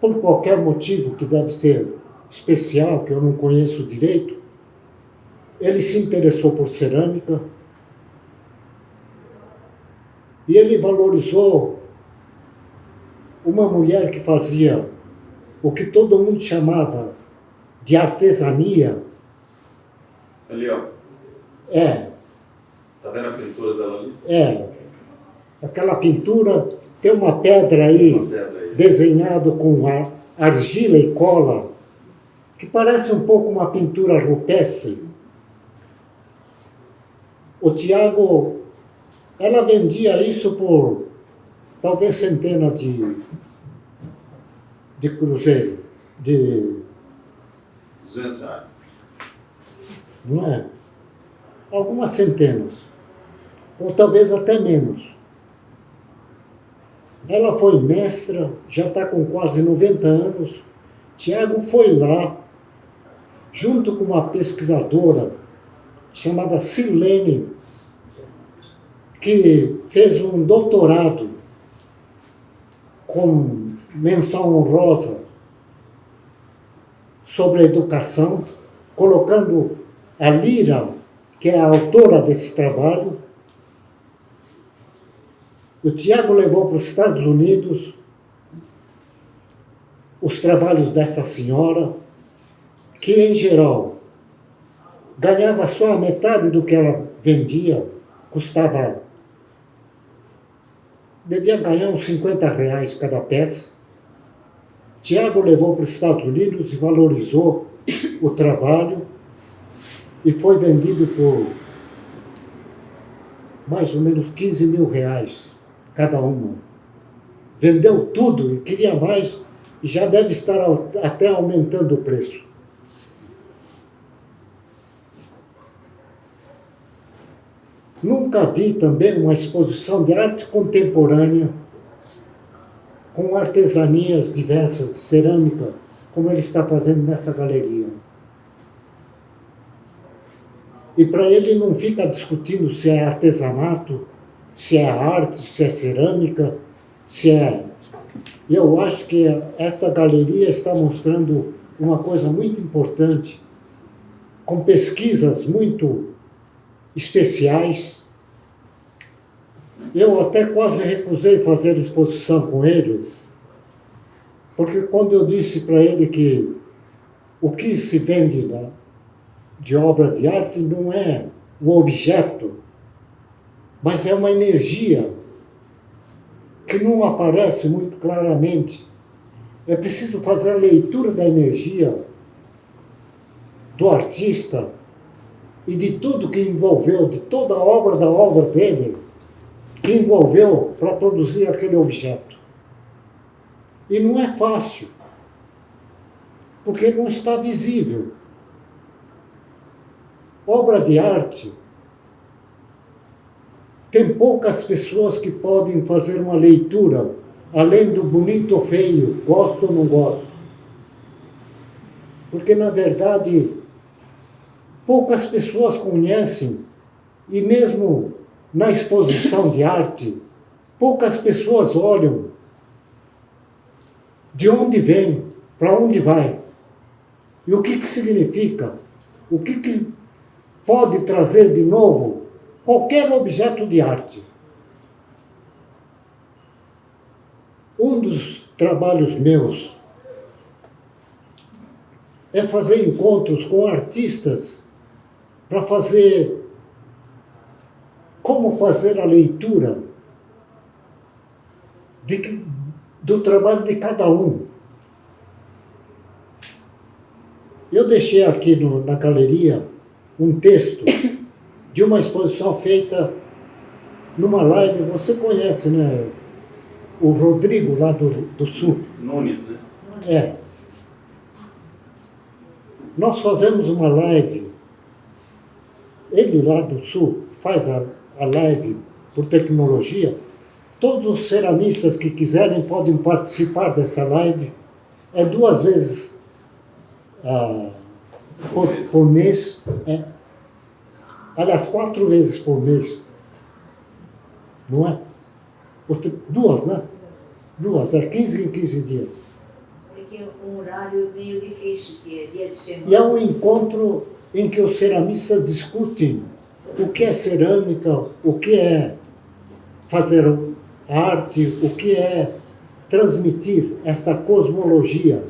Speaker 1: por qualquer motivo que deve ser especial, que eu não conheço direito, ele se interessou por cerâmica e ele valorizou uma mulher que fazia o que todo mundo chamava de artesania.
Speaker 4: Ali, ó. Tá vendo a pintura dela ali?
Speaker 1: Aquela pintura, tem uma pedra aí, desenhado com argila e cola, que parece um pouco uma pintura rupestre. O Tiago, ela vendia isso por talvez centenas de cruzeiro, de...
Speaker 4: R$200.
Speaker 1: Não é? Algumas centenas, ou talvez até menos. Ela foi mestra, já está com quase 90 anos. Tiago foi lá, junto com uma pesquisadora chamada Silene, que fez um doutorado com menção honrosa sobre a educação, colocando a Lira, que é a autora desse trabalho. O Tiago levou para os Estados Unidos os trabalhos dessa senhora, que, em geral, ganhava só a metade do que ela vendia, devia ganhar uns R$50 cada peça. Tiago levou para os Estados Unidos e valorizou o trabalho e foi vendido por mais ou menos R$15.000 cada uma. Vendeu tudo e queria mais, e já deve estar até aumentando o preço. Nunca vi também uma exposição de arte contemporânea com artesanias diversas de cerâmica, como ele está fazendo nessa galeria. E para ele não fica discutindo se é artesanato, se é arte, se é cerâmica, se é... Eu acho que essa galeria está mostrando uma coisa muito importante, com pesquisas muito especiais. Eu até quase recusei fazer exposição com ele, porque quando eu disse para ele que o que se vende de obra de arte não é o objeto, mas é uma energia que não aparece muito claramente. É preciso fazer a leitura da energia do artista e de tudo que envolveu, de toda a obra da obra dele, que envolveu para produzir aquele objeto. E não é fácil, porque não está visível. Obra de arte, tem poucas pessoas que podem fazer uma leitura, além do bonito ou feio, gosto ou não gosto. Porque, na verdade, poucas pessoas conhecem, e mesmo na exposição de arte, poucas pessoas olham de onde vem, para onde vai, e o que significa, o que pode trazer de novo qualquer objeto de arte. Um dos trabalhos meus é fazer encontros com artistas para fazer como fazer a leitura do trabalho de cada um. Eu deixei aqui na galeria um texto de uma exposição feita numa live, você conhece, né? O Rodrigo, lá do Sul.
Speaker 4: Nunes, né?
Speaker 1: É. Nós fazemos uma live, ele lá do Sul faz a live por tecnologia, todos os ceramistas que quiserem podem participar dessa live, é 2 vezes por mês, aliás, 4 vezes por mês, não é? 2, né? 2, é 15 em 15 dias.
Speaker 5: É que é um horário meio difícil, que é dia de semana.
Speaker 1: E é um encontro em que os ceramistas discutem o que é cerâmica, o que é fazer arte, o que é transmitir essa cosmologia